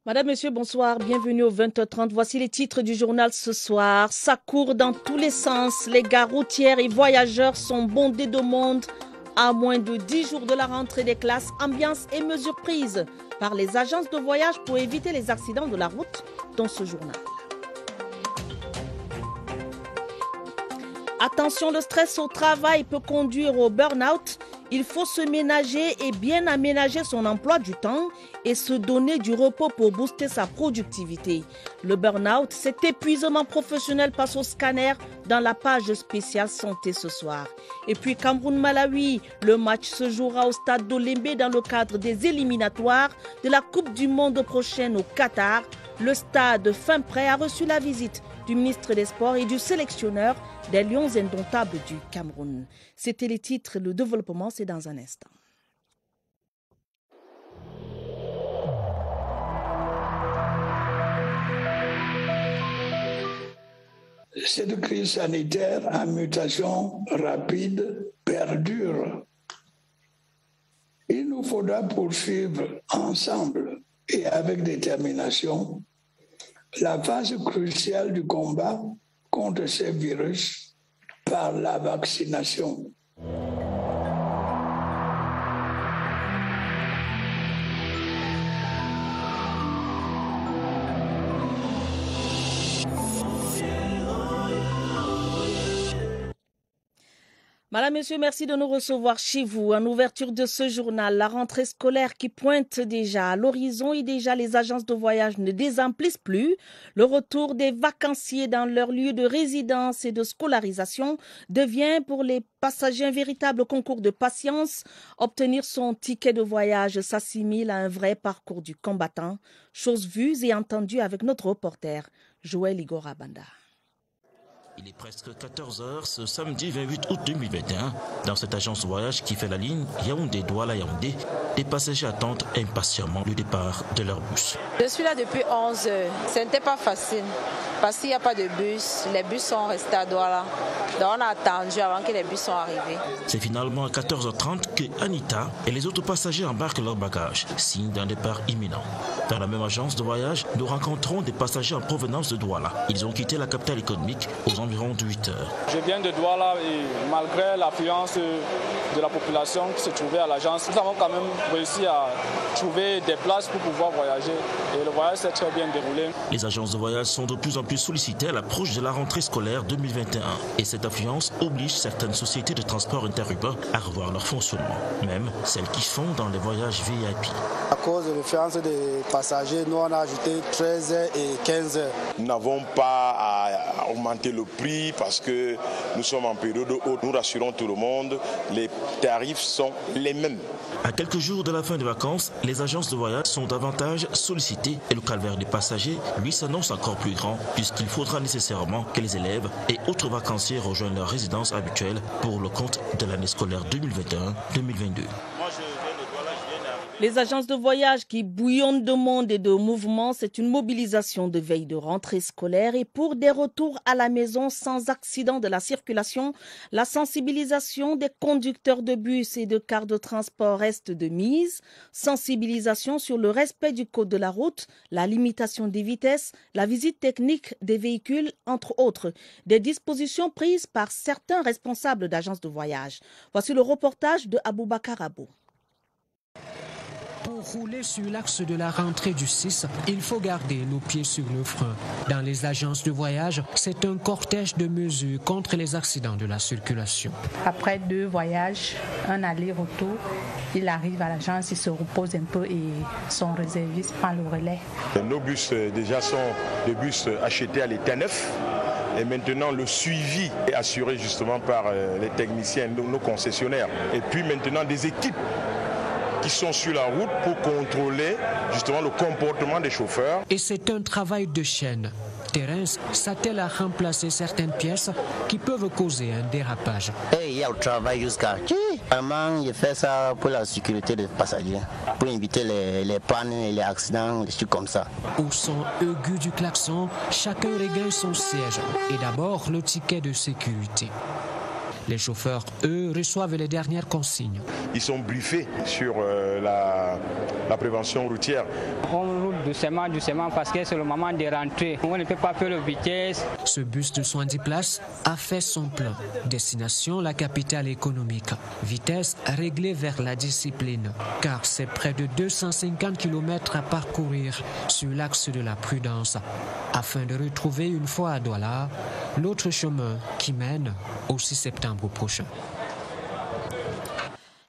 Madame, Monsieur, bonsoir, bienvenue au 20h30. Voici les titres du journal ce soir. Ça court dans tous les sens. Les gares routières et voyageurs sont bondés de monde. À moins de 10 jours de la rentrée des classes, ambiance et mesures prises par les agences de voyage pour éviter les accidents de la route dans ce journal. Attention, le stress au travail peut conduire au burn-out. Il faut se ménager et bien aménager son emploi du temps et se donner du repos pour booster sa productivité. Le burn-out, cet épuisement professionnel passe au scanner dans la page spéciale santé ce soir. Et puis Cameroun-Malawi, le match se jouera au stade d'Olembe dans le cadre des éliminatoires de la Coupe du Monde prochaine au Qatar. Le stade fin prêt a reçu la visite du ministre des Sports et du sélectionneur des Lions indomptables du Cameroun. C'était les titres, le développement, c'est dans un instant. Cette crise sanitaire en mutation rapide perdure. Il nous faudra poursuivre ensemble et avec détermination la phase cruciale du combat contre ces virus par la vaccination. Madame, Monsieur, merci de nous recevoir chez vous. En ouverture de ce journal, la rentrée scolaire qui pointe déjà à l'horizon et déjà les agences de voyage ne désemplissent plus. Le retour des vacanciers dans leur lieu de résidence et de scolarisation devient pour les passagers un véritable concours de patience. Obtenir son ticket de voyage s'assimile à un vrai parcours du combattant. Chose vue et entendue avec notre reporter Joël Igor Abanda. Il est presque 14h ce samedi 28 août 2021. Dans cette agence de voyage qui fait la ligne Yaoundé-Douala-Yaoundé, des passagers attendent impatiemment le départ de leur bus. Je suis là depuis 11 heures. Ce n'était pas facile parce qu'il n'y a pas de bus. Les bus sont restés à Douala. Donc on a attendu avant que les bus soient arrivés. C'est finalement à 14h30 que Anita et les autres passagers embarquent leurs bagages, signe d'un départ imminent. Dans la même agence de voyage, nous rencontrons des passagers en provenance de Douala. Ils ont quitté la capitale économique aux environs de 8 heures. Je viens de Douala et malgré l'affluence de la population qui se trouvait à l'agence, nous avons quand même réussi à trouver des places pour pouvoir voyager et le voyage s'est très bien déroulé. Les agences de voyage sont de plus en plus sollicitées à l'approche de la rentrée scolaire 2021 et cette affluence oblige certaines sociétés de transport interurbain à revoir leur fonctionnement, même celles qui font dans les voyages VIP. À cause de l'affluence des passagers, nous on a ajouté 13 heures et 15 heures. Nous n'avons pas à augmenter le prix parce que nous sommes en période où nous rassurons tout le monde, les tarifs sont les mêmes. À quelques jours de la fin des vacances, les agences de voyage sont davantage sollicitées et le calvaire des passagers, lui, s'annonce encore plus grand puisqu'il faudra nécessairement que les élèves et autres vacanciers rejoignent leur résidence habituelle pour le compte de l'année scolaire 2021-2022. Les agences de voyage qui bouillonnent de monde et de mouvement, c'est une mobilisation de veille de rentrée scolaire et pour des retours à la maison sans accident de la circulation, la sensibilisation des conducteurs de bus et de cars de transport reste de mise. Sensibilisation sur le respect du code de la route, la limitation des vitesses, la visite technique des véhicules, entre autres. Des dispositions prises par certains responsables d'agences de voyage. Voici le reportage de Aboubakar Abou. Pour rouler sur l'axe de la rentrée du 6, il faut garder nos pieds sur le frein. Dans les agences de voyage, c'est un cortège de mesures contre les accidents de la circulation. Après 2 voyages, un aller-retour, il arrive à l'agence, il se repose un peu et son réserviste prend le relais. Nos bus déjà sont des bus achetés à l'état neuf. Et maintenant, le suivi est assuré justement par les techniciens, nos concessionnaires. Et puis maintenant, des équipes qui sont sur la route pour contrôler justement le comportement des chauffeurs. Et c'est un travail de chaîne. Terence s'attelle à remplacer certaines pièces qui peuvent causer un dérapage. Il y a le travail jusqu'à... Vraiment, il fait ça pour la sécurité des passagers, pour éviter les pannes et les accidents, des trucs comme ça. Au son aigu du klaxon, chacun regagne son siège et d'abord le ticket de sécurité. Les chauffeurs, eux, reçoivent les dernières consignes. Ils sont briefés sur la prévention routière. On roule doucement, doucement, parce que c'est le moment de rentrer. On ne peut pas faire le vitesse. Ce bus de 70 places a fait son plein. Destination, la capitale économique. Vitesse réglée vers la discipline, car c'est près de 250 km à parcourir sur l'axe de la prudence, afin de retrouver une fois à Douala l'autre chemin qui mène au 6 septembre prochain.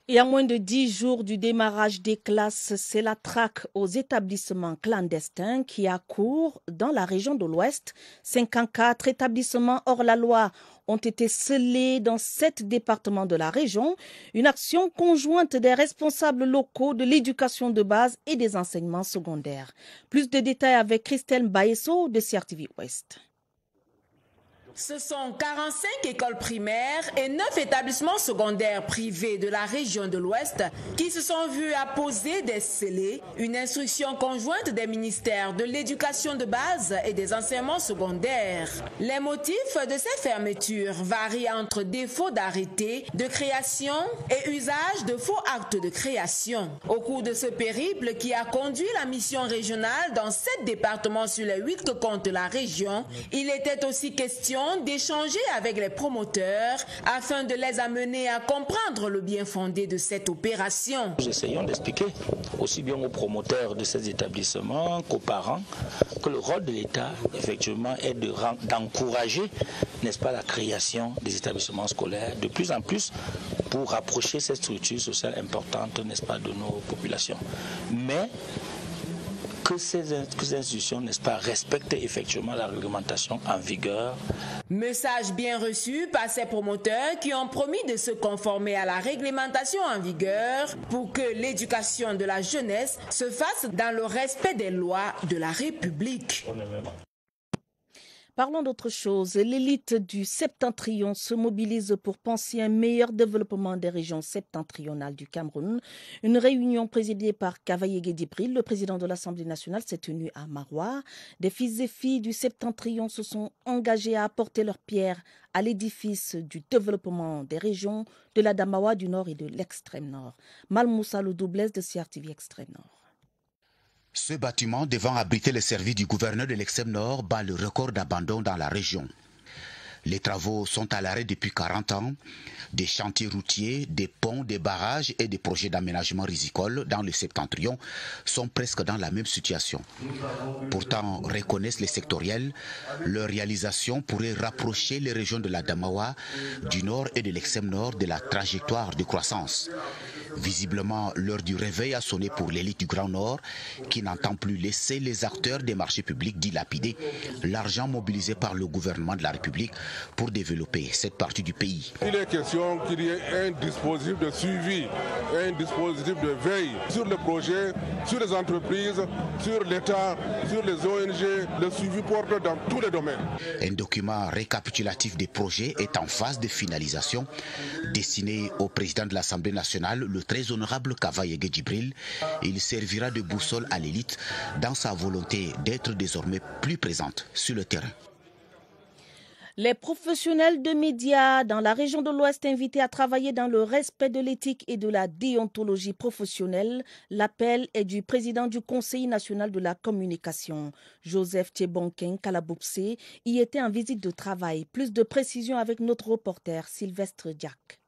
Et à moins de 10 jours du démarrage des classes, c'est la traque aux établissements clandestins qui accourt dans la région de l'Ouest. 54 établissements hors la loi ont été scellés dans 7 départements de la région. Une action conjointe des responsables locaux de l'éducation de base et des enseignements secondaires. Plus de détails avec Christelle Baesso de CRTV Ouest. Ce sont 45 écoles primaires et 9 établissements secondaires privés de la région de l'Ouest qui se sont vus apposer des scellés, une instruction conjointe des ministères de l'éducation de base et des enseignements secondaires. Les motifs de ces fermetures varient entre défaut d'arrêté de création et usage de faux actes de création. Au cours de ce périple qui a conduit la mission régionale dans 7 départements sur les 8 que compte la région, il était aussi question d'échanger avec les promoteurs afin de les amener à comprendre le bien fondé de cette opération. Nous essayons d'expliquer aussi bien aux promoteurs de ces établissements qu'aux parents que le rôle de l'État, effectivement, est d'encourager, n'est-ce pas, la création des établissements scolaires de plus en plus pour rapprocher ces structures sociales importantes, n'est-ce pas, de nos populations. Mais que ces institutions, n'est-ce pas, respectent effectivement la réglementation en vigueur. Message bien reçu par ces promoteurs qui ont promis de se conformer à la réglementation en vigueur pour que l'éducation de la jeunesse se fasse dans le respect des lois de la République. Parlons d'autre chose. L'élite du Septentrion se mobilise pour penser un meilleur développement des régions septentrionales du Cameroun. Une réunion présidée par Cavaye Guédibril, le président de l'Assemblée nationale, s'est tenue à Maroua. Des fils et filles du Septentrion se sont engagés à apporter leur pierre à l'édifice du développement des régions de la Damawa du Nord et de l'Extrême Nord. Malmoussa Loudoblès de CRTV Extrême Nord. Ce bâtiment devant abriter les services du gouverneur de l'Extrême Nord bat le record d'abandon dans la région. Les travaux sont à l'arrêt depuis 40 ans. Des chantiers routiers, des ponts, des barrages et des projets d'aménagement risicole dans le Septentrion sont presque dans la même situation. Pourtant, reconnaissent les sectoriels, leur réalisation pourrait rapprocher les régions de la Damawa, du Nord et de l'Extrême Nord de la trajectoire de croissance. Visiblement, l'heure du réveil a sonné pour l'élite du Grand Nord qui n'entend plus laisser les acteurs des marchés publics dilapider l'argent mobilisé par le gouvernement de la République pour développer cette partie du pays. Il est question qu'il y ait un dispositif de suivi, un dispositif de veille sur le projet, sur les entreprises, sur l'État, sur les ONG. Le suivi porte dans tous les domaines. Un document récapitulatif des projets est en phase de finalisation, destiné au président de l'Assemblée nationale, le très honorable Cavaye Guédibril. Il servira de boussole à l'élite dans sa volonté d'être désormais plus présente sur le terrain. Les professionnels de médias dans la région de l'Ouest invités à travailler dans le respect de l'éthique et de la déontologie professionnelle. L'appel est du président du Conseil national de la communication, Joseph Tchebonken Kalaboupse. Y était en visite de travail. Plus de précisions avec notre reporter Sylvestre Diak.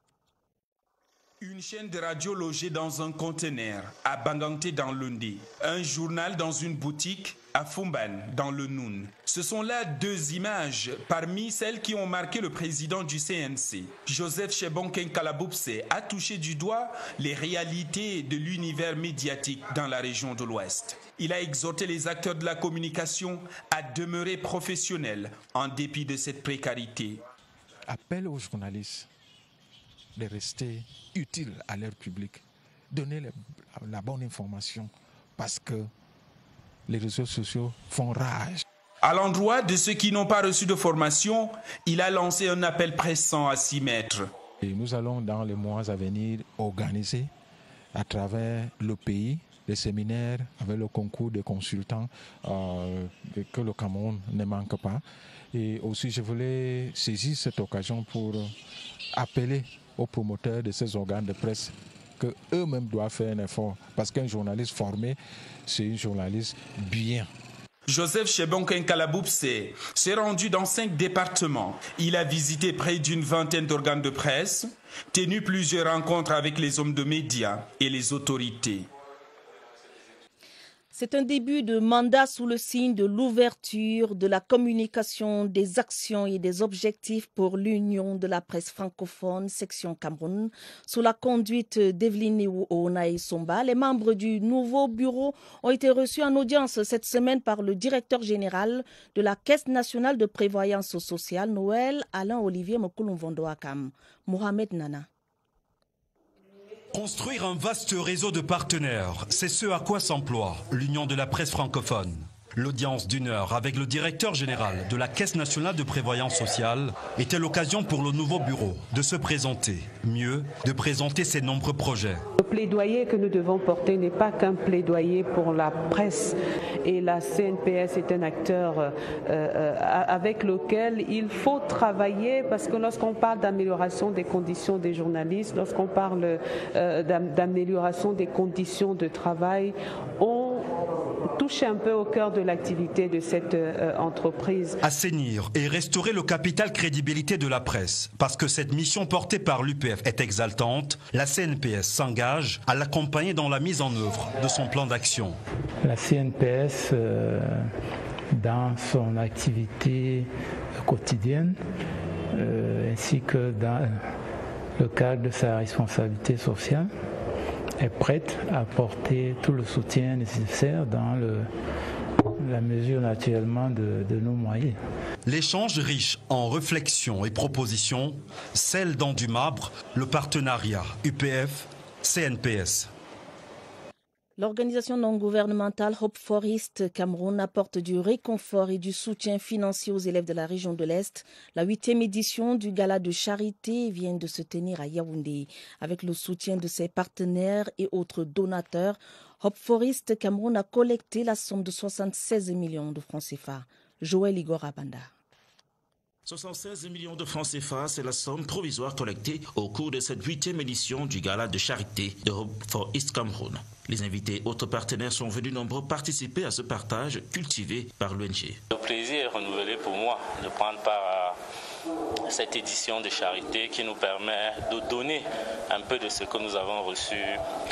Une chaîne de radio logée dans un conteneur à Banganté dans l'Undi, un journal dans une boutique à Fumban dans le Noun. Ce sont là 2 images parmi celles qui ont marqué le président du CNC. Joseph Tchebonken Kalaboupse a touché du doigt les réalités de l'univers médiatique dans la région de l'Ouest. Il a exhorté les acteurs de la communication à demeurer professionnels en dépit de cette précarité. Appel aux journalistes de rester utiles à leur public, donner la bonne information parce que les réseaux sociaux font rage. À l'endroit de ceux qui n'ont pas reçu de formation, il a lancé un appel pressant à s'y mettre. Et nous allons dans les mois à venir organiser à travers le pays des séminaires avec le concours des consultants que le Cameroun ne manque pas. Et aussi je voulais saisir cette occasion pour appeler aux promoteurs de ces organes de presse qu'eux-mêmes doivent faire un effort. Parce qu'un journaliste formé, c'est un journaliste bien. Joseph Chebonken Kalaboupse s'est rendu dans 5 départements. Il a visité près d'une vingtaine d'organes de presse, tenu plusieurs rencontres avec les hommes de médias et les autorités. C'est un début de mandat sous le signe de l'ouverture, de la communication, des actions et des objectifs pour l'Union de la presse francophone, section Cameroun. Sous la conduite d'Evelyne Onaï Somba, les membres du nouveau bureau ont été reçus en audience cette semaine par le directeur général de la Caisse nationale de prévoyance sociale, Noël Alain-Olivier Mokoulumvondo-Akam. Mohamed Nana. Construire un vaste réseau de partenaires, c'est ce à quoi s'emploie l'Union de la presse francophone. L'audience d'une heure avec le directeur général de la Caisse nationale de prévoyance sociale était l'occasion pour le nouveau bureau de se présenter, mieux, de présenter ses nombreux projets. Le plaidoyer que nous devons porter n'est pas qu'un plaidoyer pour la presse, et la CNPS est un acteur avec lequel il faut travailler, parce que lorsqu'on parle d'amélioration des conditions des journalistes, lorsqu'on parle d'amélioration des conditions de travail, on touche un peu au cœur de l'activité de cette entreprise. Assainir et restaurer le capital crédibilité de la presse. Parce que cette mission portée par l'UPF est exaltante, la CNPS s'engage à l'accompagner dans la mise en œuvre de son plan d'action. La CNPS, dans son activité quotidienne, ainsi que dans le cadre de sa responsabilité sociale, est prête à apporter tout le soutien nécessaire dans la mesure naturellement de nos moyens. L'échange riche en réflexions et propositions, celle dans du marbre, le partenariat UPF-CNPS. L'organisation non gouvernementale Hope for East Cameroun apporte du réconfort et du soutien financier aux élèves de la région de l'Est. La 8e édition du gala de charité vient de se tenir à Yaoundé. Avec le soutien de ses partenaires et autres donateurs, Hope for East Cameroun a collecté la somme de 76 millions de francs CFA. Joël Igor Abanda. 76 millions de francs CFA, c'est la somme provisoire collectée au cours de cette 8e édition du gala de charité de Hope for East Cameroun. Les invités et autres partenaires sont venus nombreux participer à ce partage cultivé par l'ONG. Le plaisir est renouvelé pour moi de prendre part à cette édition de charité qui nous permet de donner un peu de ce que nous avons reçu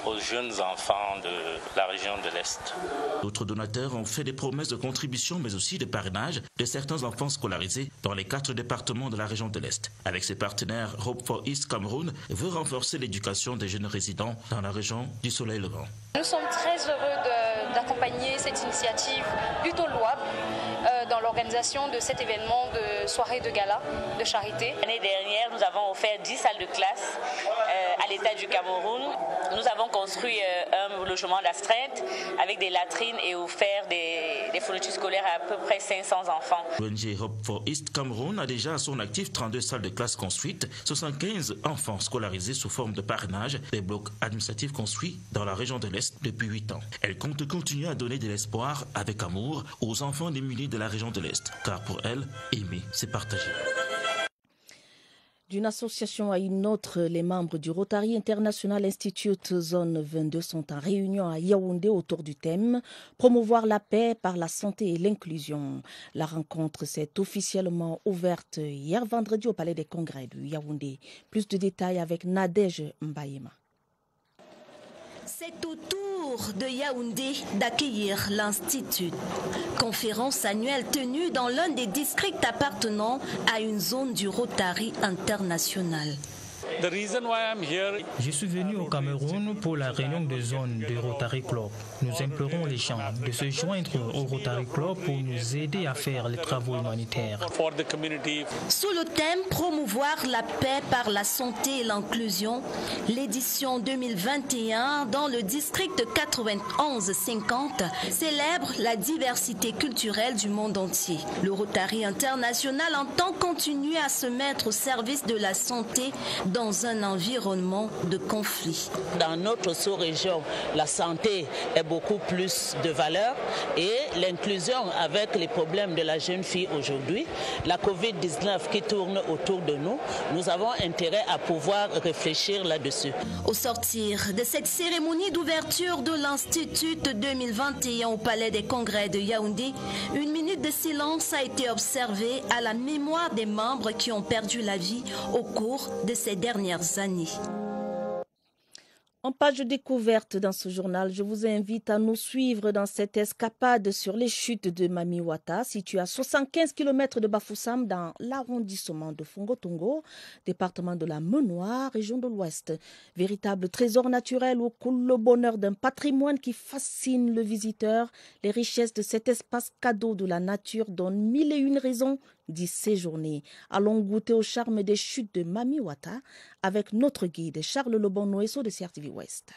aux jeunes enfants de la région de l'Est. D'autres donateurs ont fait des promesses de contribution mais aussi de parrainage de certains enfants scolarisés dans les 4 départements de la région de l'Est. Avec ses partenaires, Hope for East Cameroun veut renforcer l'éducation des jeunes résidents dans la région du Soleil Levant. Nous sommes très heureux d'accompagner cette initiative plutôt louable dans l'organisation de cet événement de soirée de gala de charité. L'année dernière, nous avons offert 10 salles de classe à l'État du Cameroun. Nous avons construit un logement d'astreinte avec des latrines et offert des fournitures scolaires à peu près 500 enfants. L'ONG Hope for East Cameroun a déjà à son actif 32 salles de classe construites, 75 enfants scolarisés sous forme de parrainage, des blocs administratifs construits dans la région de l'Est depuis 8 ans. Elle compte continuer à donner de l'espoir avec amour aux enfants démunis de la région de l'Est, car pour elle, aimer, c'est partager. D'une association à une autre, les membres du Rotary International Institute Zone 22 sont en réunion à Yaoundé autour du thème « Promouvoir la paix par la santé et l'inclusion ». La rencontre s'est officiellement ouverte hier vendredi au Palais des Congrès de Yaoundé. Plus de détails avec Nadège Mbayema. C'est au tour de Yaoundé d'accueillir l'Institut. Conférence annuelle tenue dans l'un des districts appartenant à une zone du Rotary International. Je suis venu au Cameroun pour la réunion de zone du Rotary Club. Nous implorons les gens de se joindre au Rotary Club pour nous aider à faire les travaux humanitaires. Sous le thème « Promouvoir la paix par la santé et l'inclusion », l'édition 2021 dans le district 91-50 célèbre la diversité culturelle du monde entier. Le Rotary International entend continuer à se mettre au service de la santé dans dans un environnement de conflit. Dans notre sous-région, la santé est beaucoup plus de valeur et l'inclusion avec les problèmes de la jeune fille aujourd'hui, la Covid-19 qui tourne autour de nous, nous avons intérêt à pouvoir réfléchir là-dessus. Au sortir de cette cérémonie d'ouverture de l'Institut 2021 au Palais des Congrès de Yaoundé, une minute de silence a été observée à la mémoire des membres qui ont perdu la vie au cours de ces dernières années. En page de découverte dans ce journal, je vous invite à nous suivre dans cette escapade sur les chutes de Mamiwata, située à 75 km de Bafoussam dans l'arrondissement de Fongo-Tongo, département de la Menoire, région de l'Ouest. Véritable trésor naturel où coule le bonheur d'un patrimoine qui fascine le visiteur. Les richesses de cet espace cadeau de la nature donnent 1001 raisons d'y séjourner. Allons goûter au charme des chutes de Mamiwata avec notre guide Charles Lebon-Noesso de CRTV Ouest.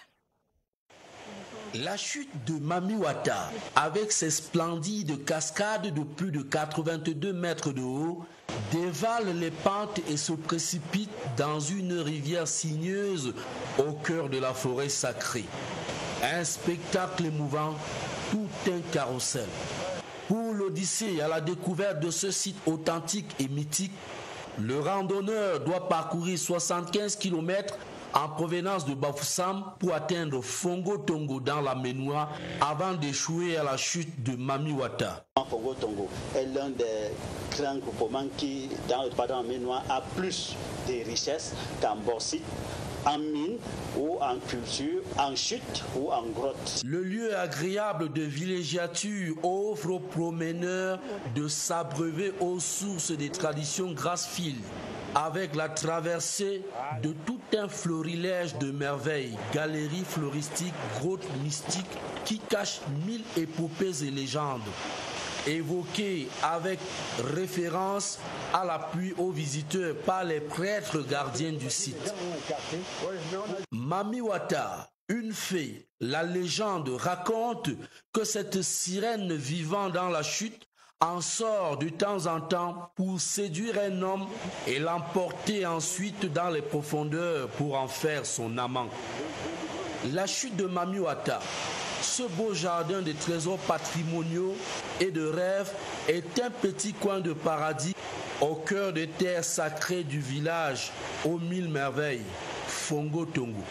La chute de Mamiwata, avec ses splendides cascades de plus de 82 mètres de haut, dévale les pentes et se précipite dans une rivière sinueuse au cœur de la forêt sacrée. Un spectacle émouvant, tout un carrousel. Pour l'Odyssée à la découverte de ce site authentique et mythique, le randonneur doit parcourir 75 km en provenance de Bafoussam pour atteindre Fongo-Tongo dans la Menoire avant d'échouer à la chute de Mamiwata. Fongo-Tongo est l'un des grands groupements qui, dans le département Menoire, a plus de richesses qu'en bauxite, en mine ou en culture, en chute ou en grotte. Le lieu agréable de villégiature offre aux promeneurs de s'abreuver aux sources des traditions grasse-fil, avec la traversée de tout un florilège de merveilles, galeries floristiques, grottes mystiques qui cachent 1000 épopées et légendes, évoquées avec référence à l'appui aux visiteurs par les prêtres gardiens du site. Mamiwata, une fée, la légende raconte que cette sirène vivant dans la chute en sort de temps en temps pour séduire un homme et l'emporter ensuite dans les profondeurs pour en faire son amant. La chute de Mamiwata, ce beau jardin de trésors patrimoniaux et de rêves, est un petit coin de paradis au cœur des terres sacrées du village aux 1000 merveilles, Fongo-Tongo.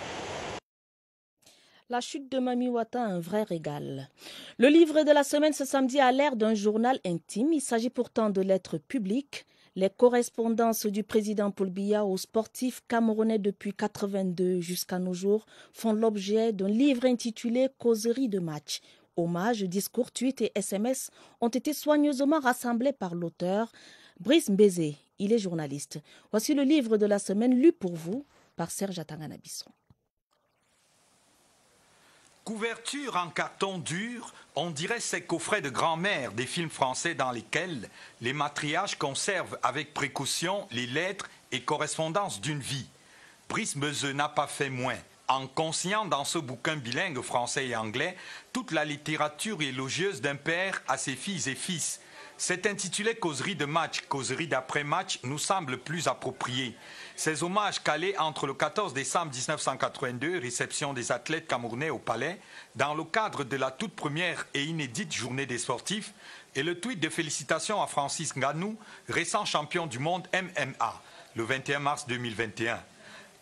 La chute de Mamiwata, un vrai régal. Le livre de la semaine ce samedi a l'air d'un journal intime. Il s'agit pourtant de lettres publiques. Les correspondances du président Paul Biya aux sportifs camerounais depuis 1982 jusqu'à nos jours font l'objet d'un livre intitulé « Causerie de match ». Hommages, discours, tweets et SMS ont été soigneusement rassemblés par l'auteur Brice Mbézé. Il est journaliste. Voici le livre de la semaine lu pour vous par Serge Atangana-Bisson. Couverture en carton dur, on dirait ces coffrets de grand-mère des films français dans lesquels les matriarches conservent avec précaution les lettres et correspondances d'une vie. Brice Mbézé n'a pas fait moins, en consignant dans ce bouquin bilingue français et anglais toute la littérature élogieuse d'un père à ses filles et fils. Cet intitulé « Causerie de match », « Causerie d'après-match » nous semble plus approprié. Ces hommages calés entre le 14 décembre 1982, réception des athlètes camerounais au Palais, dans le cadre de la toute première et inédite journée des sportifs, et le tweet de félicitations à Francis Ngannou, récent champion du monde MMA, le 21 mars 2021.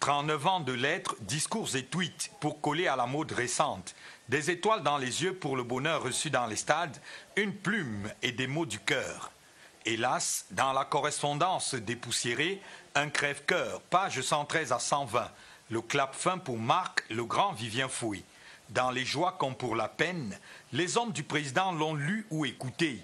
39 ans de lettres, discours et tweets pour coller à la mode récente. Des étoiles dans les yeux pour le bonheur reçu dans les stades, une plume et des mots du cœur. Hélas, dans la correspondance dépoussiérée, un crève-cœur, page 113 à 120. Le clap fin pour Marc, le grand Vivien Fouy. Dans les joies comme pour la peine, les hommes du président l'ont lu ou écouté.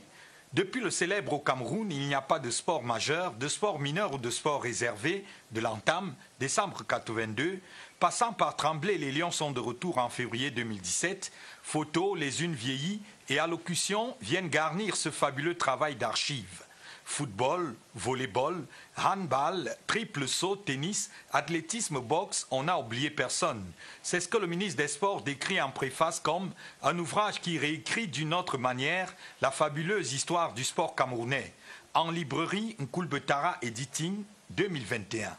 Depuis le célèbre au Cameroun, il n'y a pas de sport majeur, de sport mineur ou de sport réservé, de l'entame, décembre 82, passant par Tremblay, les Lions sont de retour en février 2017, photos, les unes vieillies et allocutions viennent garnir ce fabuleux travail d'archives. Football, volleyball, handball, triple saut, tennis, athlétisme, boxe, on n'a oublié personne. C'est ce que le ministre des Sports décrit en préface comme un ouvrage qui réécrit d'une autre manière la fabuleuse histoire du sport camerounais. En librairie, Nkoulbetara Editing, 2021.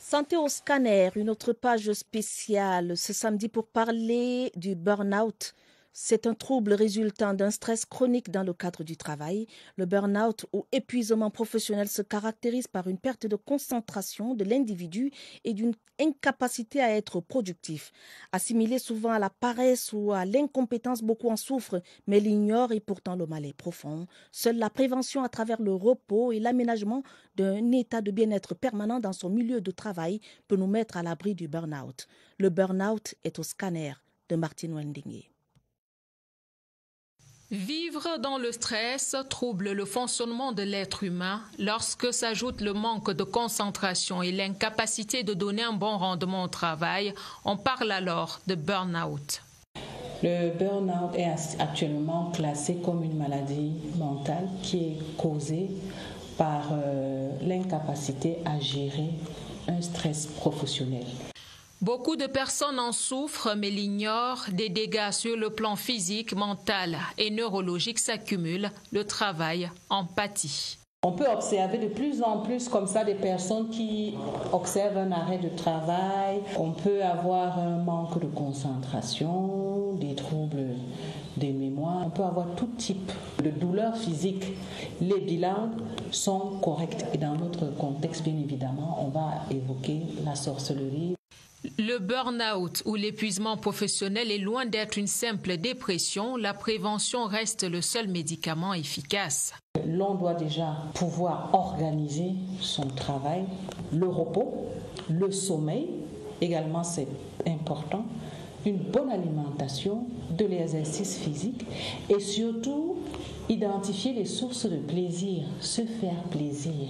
Santé au scanner, une autre page spéciale ce samedi pour parler du burn-out. C'est un trouble résultant d'un stress chronique dans le cadre du travail. Le burn-out ou épuisement professionnel se caractérise par une perte de concentration de l'individu et d'une incapacité à être productif. Assimilé souvent à la paresse ou à l'incompétence, beaucoup en souffrent, mais l'ignorent et pourtant le mal est profond. Seule la prévention à travers le repos et l'aménagement d'un état de bien-être permanent dans son milieu de travail peut nous mettre à l'abri du burn-out. Le burn-out est au scanner de Martine Wendingue. Vivre dans le stress trouble le fonctionnement de l'être humain lorsque s'ajoute le manque de concentration et l'incapacité de donner un bon rendement au travail. On parle alors de burn-out. Le burn-out est actuellement classé comme une maladie mentale qui est causée par l'incapacité à gérer un stress professionnel. Beaucoup de personnes en souffrent mais l'ignorent. Des dégâts sur le plan physique, mental et neurologique s'accumulent. Le travail en pâtit. On peut observer de plus en plus comme ça des personnes qui observent un arrêt de travail. On peut avoir un manque de concentration, des troubles des mémoires. On peut avoir tout type de douleurs physiques. Les bilans sont corrects et dans notre contexte, bien évidemment, on va évoquer la sorcellerie. Le burn-out ou l'épuisement professionnel est loin d'être une simple dépression. La prévention reste le seul médicament efficace. L'on doit déjà pouvoir organiser son travail, le repos, le sommeil, également c'est important, une bonne alimentation, de l'exercice physique et surtout identifier les sources de plaisir, se faire plaisir.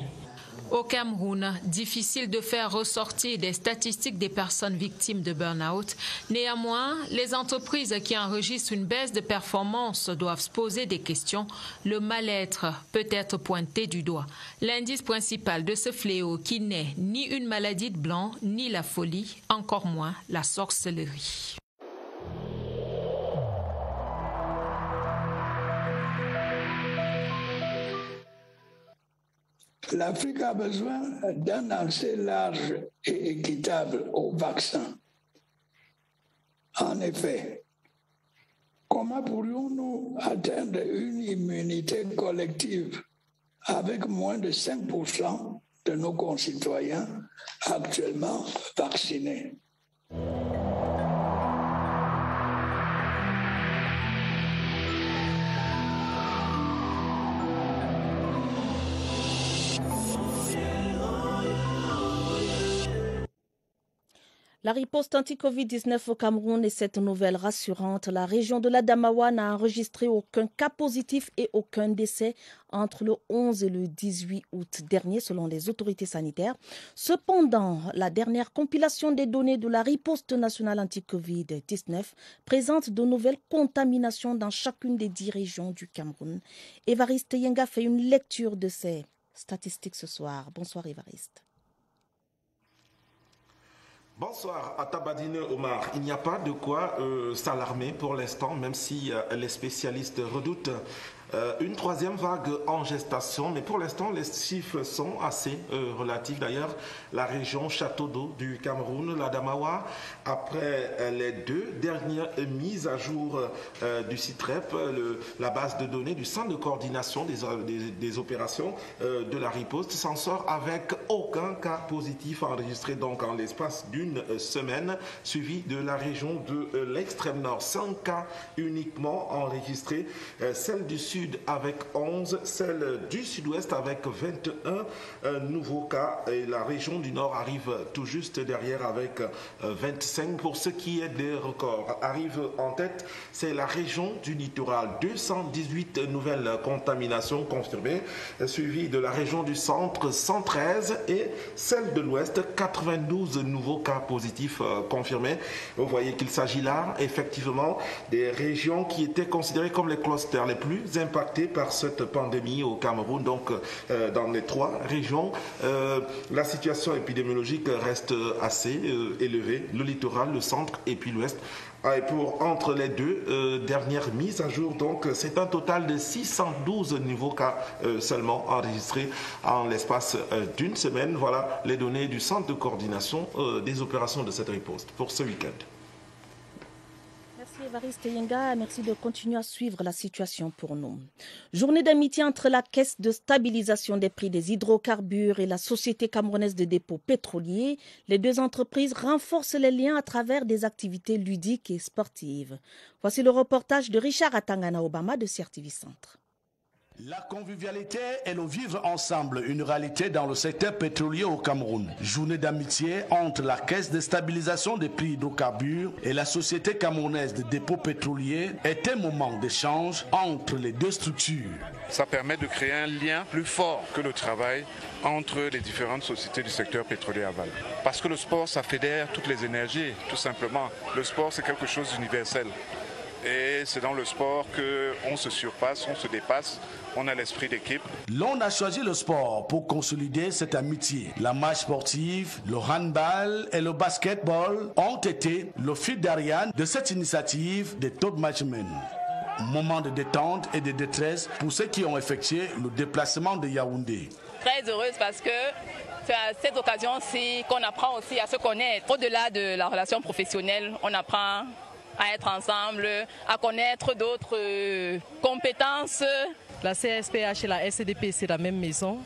Au Cameroun, difficile de faire ressortir des statistiques des personnes victimes de burn-out. Néanmoins, les entreprises qui enregistrent une baisse de performance doivent se poser des questions. Le mal-être peut être pointé du doigt. L'indice principal de ce fléau qui n'est ni une maladie de blanc, ni la folie, encore moins la sorcellerie. L'Afrique a besoin d'un accès large et équitable aux vaccins. En effet, comment pourrions-nous atteindre une immunité collective avec moins de 5% de nos concitoyens actuellement vaccinés ? La riposte anti-Covid-19 au Cameroun est cette nouvelle rassurante. La région de l'Adamawa n'a enregistré aucun cas positif et aucun décès entre le 11 et le 18 août dernier, selon les autorités sanitaires. Cependant, la dernière compilation des données de la riposte nationale anti-Covid-19 présente de nouvelles contaminations dans chacune des 10 régions du Cameroun. Évariste Yenga fait une lecture de ces statistiques ce soir. Bonsoir Évariste. Bonsoir à Tabadine Omar. Il n'y a pas de quoi s'alarmer pour l'instant, même si les spécialistes redoutent une troisième vague en gestation, mais pour l'instant les chiffres sont assez relatifs. D'ailleurs, la région Château d'eau du Cameroun, l'Adamawa, après les 2 dernières mises à jour du CITREP, la base de données du centre de coordination des opérations de la riposte, s'en sort avec aucun cas positif enregistré donc en l'espace d'une semaine, suivi de la région de l'extrême nord. 5 cas uniquement enregistrés, celle du sud avec 11, celle du sud-ouest avec 21 nouveaux cas et la région du nord arrive tout juste derrière avec 25. Pour ce qui est des records, arrive en tête, c'est la région du littoral, 218 nouvelles contaminations confirmées, suivi de la région du centre, 113 et celle de l'ouest, 92 nouveaux cas positifs confirmés. Vous voyez qu'il s'agit là effectivement des régions qui étaient considérées comme les clusters les plus impactés par cette pandémie au Cameroun, donc dans les 3 régions. La situation épidémiologique reste assez élevée, le littoral, le centre et puis l'ouest. Et entre les 2 dernières mises à jour, donc c'est un total de 612 nouveaux cas seulement enregistrés en l'espace d'une semaine. Voilà les données du centre de coordination des opérations de cette riposte pour ce week-end. Merci Évariste Yenga, merci de continuer à suivre la situation pour nous. Journée d'amitié entre la Caisse de stabilisation des prix des hydrocarbures et la Société camerounaise de dépôt pétrolier. Les 2 entreprises renforcent les liens à travers des activités ludiques et sportives. Voici le reportage de Richard Atangana Obama de CRTV Centre. La convivialité et le vivre ensemble, une réalité dans le secteur pétrolier au Cameroun. Journée d'amitié entre la Caisse de stabilisation des prix d'hydrocarbures et la Société camerounaise de dépôt pétrolier est un moment d'échange entre les 2 structures. Ça permet de créer un lien plus fort que le travail entre les différentes sociétés du secteur pétrolier aval. Parce que le sport, ça fédère toutes les énergies, tout simplement. Le sport, c'est quelque chose d'universel. Et c'est dans le sport qu'on se surpasse, on se dépasse, on a l'esprit d'équipe. L'on a choisi le sport pour consolider cette amitié. La marche sportive, le handball et le basketball ont été le fil d'Ariane de cette initiative des top matchmen. Moment de détente et de détresse pour ceux qui ont effectué le déplacement de Yaoundé. Très heureuse parce que c'est à cette occasion-ci qu'on apprend aussi à se connaître. Au-delà de la relation professionnelle, on apprend à être ensemble, à connaître d'autres compétences. La CSPH et la SCDP, c'est la même maison.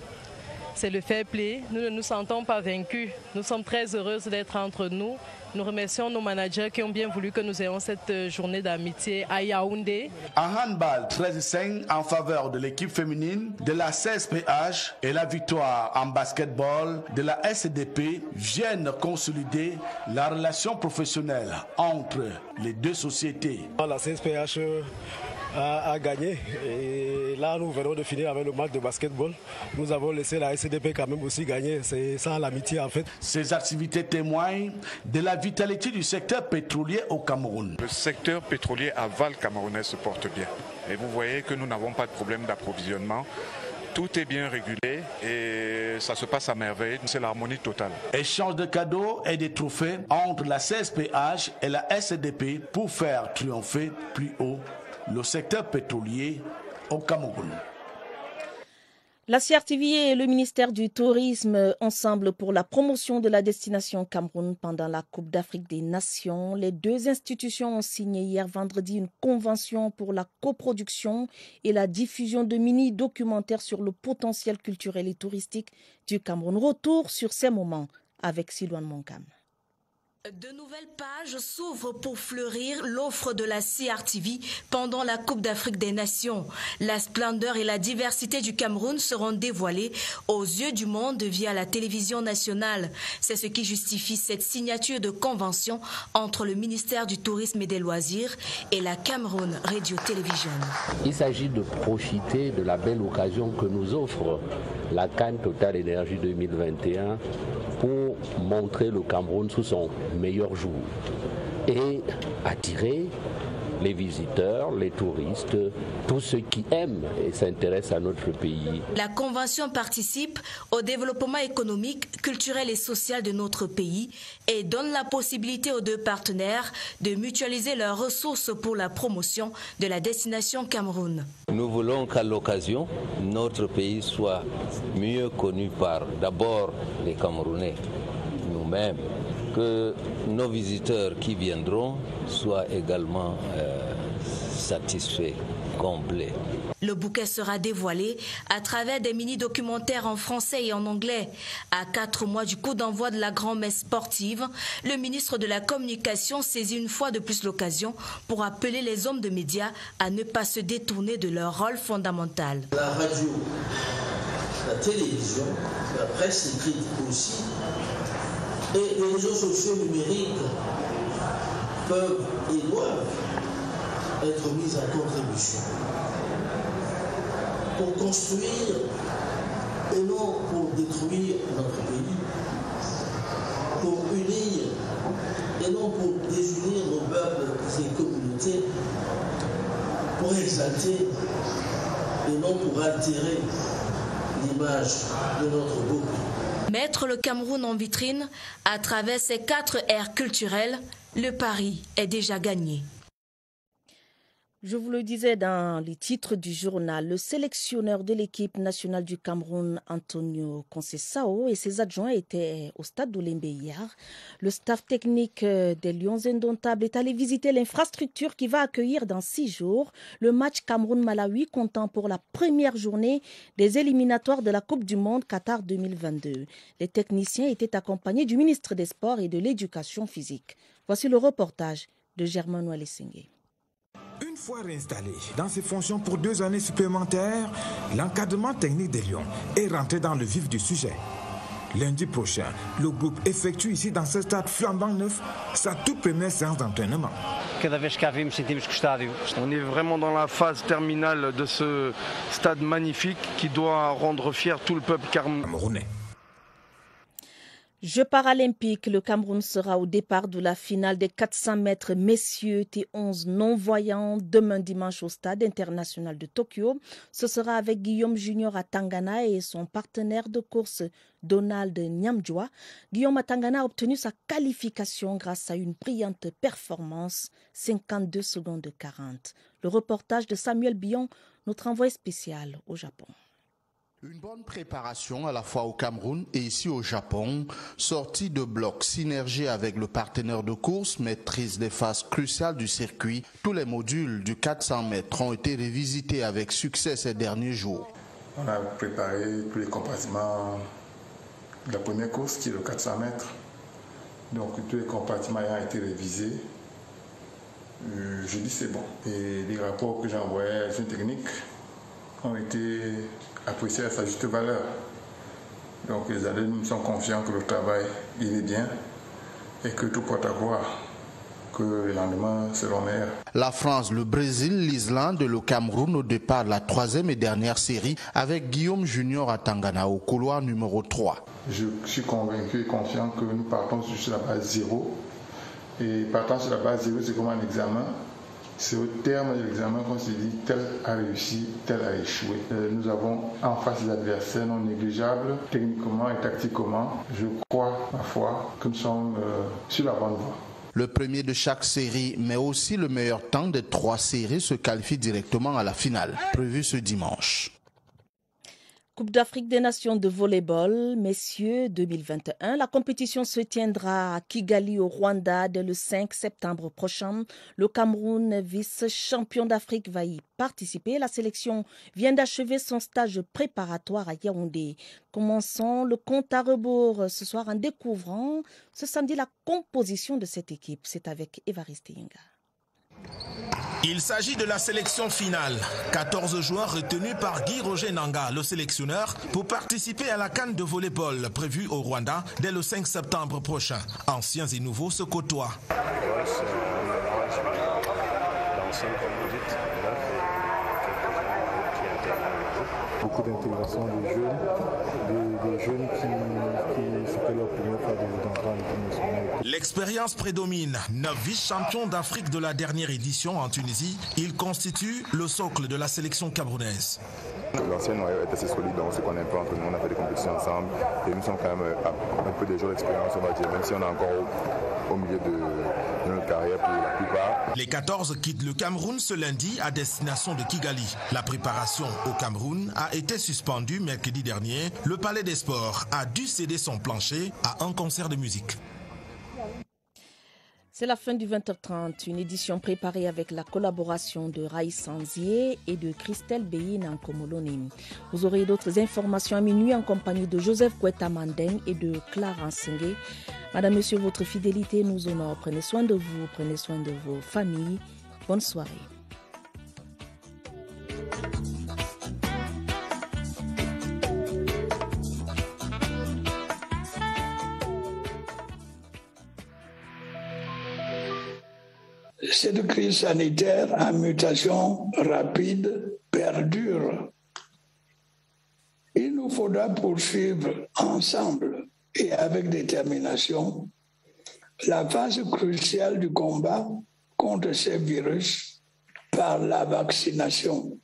C'est le fair play. Nous ne nous sentons pas vaincus. Nous sommes très heureuses d'être entre nous. Nous remercions nos managers qui ont bien voulu que nous ayons cette journée d'amitié à Yaoundé. Un handball 13-5 en faveur de l'équipe féminine de la CSPH et la victoire en basketball de la SCDP viennent consolider la relation professionnelle entre les 2 sociétés. La CSPH a gagné et là nous venons de finir avec le match de basketball. Nous avons laissé la SCDP quand même aussi gagner, c'est ça l'amitié en fait. Ces activités témoignent de la vitalité du secteur pétrolier au Cameroun. Le secteur pétrolier aval camerounais se porte bien et vous voyez que nous n'avons pas de problème d'approvisionnement. Tout est bien régulé et ça se passe à merveille, c'est l'harmonie totale. Échange de cadeaux et de trophées entre la CSPH et la SCDP pour faire triompher plus haut le secteur pétrolier au Cameroun. La CRTV et le ministère du Tourisme ensemble pour la promotion de la destination Cameroun pendant la Coupe d'Afrique des Nations. Les 2 institutions ont signé hier vendredi une convention pour la coproduction et la diffusion de mini-documentaires sur le potentiel culturel et touristique du Cameroun. Retour sur ces moments avec Silouane Monkam. De nouvelles pages s'ouvrent pour fleurir l'offre de la CRTV pendant la Coupe d'Afrique des Nations. La splendeur et la diversité du Cameroun seront dévoilées aux yeux du monde via la télévision nationale. C'est ce qui justifie cette signature de convention entre le ministère du Tourisme et des Loisirs et la Cameroun Radio Television. Il s'agit de profiter de la belle occasion que nous offre la CAN Total Énergie 2021 pour montrer le Cameroun sous son meilleur jour et attirer les visiteurs, les touristes, tous ceux qui aiment et s'intéressent à notre pays. La convention participe au développement économique, culturel et social de notre pays et donne la possibilité aux 2 partenaires de mutualiser leurs ressources pour la promotion de la destination Cameroun. Nous voulons qu'à l'occasion, notre pays soit mieux connu par d'abord les Camerounais, nous-mêmes, que nos visiteurs qui viendront soient également satisfaits, complets. Le bouquet sera dévoilé à travers des mini-documentaires en français et en anglais. À 4 mois du coup d'envoi de la grand-messe sportive, le ministre de la Communication saisit une fois de plus l'occasion pour appeler les hommes de médias à ne pas se détourner de leur rôle fondamental. La radio, la télévision, la presse écrite aussi, et les réseaux sociaux numériques peuvent et doivent être mis à contribution pour construire et non pour détruire notre pays, pour unir et non pour désunir nos peuples et communautés, pour exalter et non pour altérer l'image de notre beau pays. Mettre le Cameroun en vitrine à travers ces 4 aires culturelles, le pari est déjà gagné. Je vous le disais dans les titres du journal, le sélectionneur de l'équipe nationale du Cameroun, Antonio Conceição, et ses adjoints étaient au stade d'Olembe hier. Le staff technique des Lions Indomptables est allé visiter l'infrastructure qui va accueillir dans 6 jours le match Cameroun-Malawi, comptant pour la première journée des éliminatoires de la Coupe du Monde Qatar 2022. Les techniciens étaient accompagnés du ministre des Sports et de l'Éducation physique. Voici le reportage de Germain Noël-Essingé. Une fois réinstallé dans ses fonctions pour 2 années supplémentaires, l'encadrement technique des Lions est rentré dans le vif du sujet. Lundi prochain, le groupe effectue ici dans ce stade flambant neuf sa toute première séance d'entraînement. On est vraiment dans la phase terminale de ce stade magnifique qui doit rendre fier tout le peuple camerounais. Jeux paralympiques, le Cameroun sera au départ de la finale des 400 mètres messieurs T11 non-voyants demain dimanche au stade international de Tokyo. Ce sera avec Guillaume Junior Atangana et son partenaire de course Donald Nyamjoa. Guillaume Atangana a obtenu sa qualification grâce à une brillante performance, 52 secondes 40. Le reportage de Samuel Bion, notre envoyé spécial au Japon. Une bonne préparation à la fois au Cameroun et ici au Japon, sortie de bloc, synergie avec le partenaire de course, maîtrise des phases cruciales du circuit. Tous les modules du 400 mètres ont été révisités avec succès ces derniers jours. On a préparé tous les compartiments de la première course qui est le 400 mètres. Donc tous les compartiments ayant été révisés, je dis c'est bon. Et les rapports que j'ai envoyés à la technique ont été appréciés à sa juste valeur. Donc les athlètes nous sont confiants que le travail il est bien et que tout porte à croire que les lendemains seront meilleurs. La France, le Brésil, l'Islande et le Cameroun au départ de la 3e et dernière série avec Guillaume Junior Atangana au couloir numéro 3. Je suis convaincu et confiant que nous partons sur la base 0. Et partant sur la base 0, c'est comme un examen. C'est au terme de l'examen qu'on se dit tel a réussi, tel a échoué. Nous avons en face des adversaires non négligeables, techniquement et tactiquement. Je crois, ma foi, que nous sommes sur la bonne voie. Le premier de chaque série, mais aussi le meilleur temps des 3 séries se qualifie directement à la finale, prévue ce dimanche. Coupe d'Afrique des Nations de volleyball, messieurs 2021. La compétition se tiendra à Kigali au Rwanda dès le 5 septembre prochain. Le Cameroun, vice-champion d'Afrique, va y participer. La sélection vient d'achever son stage préparatoire à Yaoundé. Commençons le compte à rebours ce soir en découvrant ce samedi la composition de cette équipe. C'est avec Évariste Yenga. Il s'agit de la sélection finale. 14 joueurs retenus par Guy Roger Nanga, le sélectionneur, pour participer à la CAN de volleyball prévue au Rwanda dès le 5 septembre prochain. Anciens et nouveaux se côtoient. Beaucoup d'intégration des jeunes qui c'était leur première fois d'entrer en équipe nationale. L'expérience prédomine. 9 vice-champions d'Afrique de la dernière édition en Tunisie, ils constituent le socle de la sélection camerounaise. L'ancienne noyau est assez solide, donc on sait qu'on est un peu entre nous, on a fait des compétitions ensemble et nous sommes quand même un peu des joueurs d'expérience, on va dire, même si on est encore au milieu de notre carrière pour la plupart. Les 14 quittent le Cameroun ce lundi à destination de Kigali. La préparation au Cameroun a été suspendue mercredi dernier. Le Palais des Sports a dû céder son plancher à un concert de musique. C'est la fin du 20h30, une édition préparée avec la collaboration de Raïs Sanzier et de Christelle Beyin en Komoloni. Vous aurez d'autres informations à minuit en compagnie de Joseph Kweta Mandeng et de Clara Nsengé. Madame, Monsieur, votre fidélité nous honore. Prenez soin de vous, prenez soin de vos familles. Bonne soirée. Cette crise sanitaire en mutation rapide perdure. Il nous faudra poursuivre ensemble et avec détermination la phase cruciale du combat contre ces virus par la vaccination.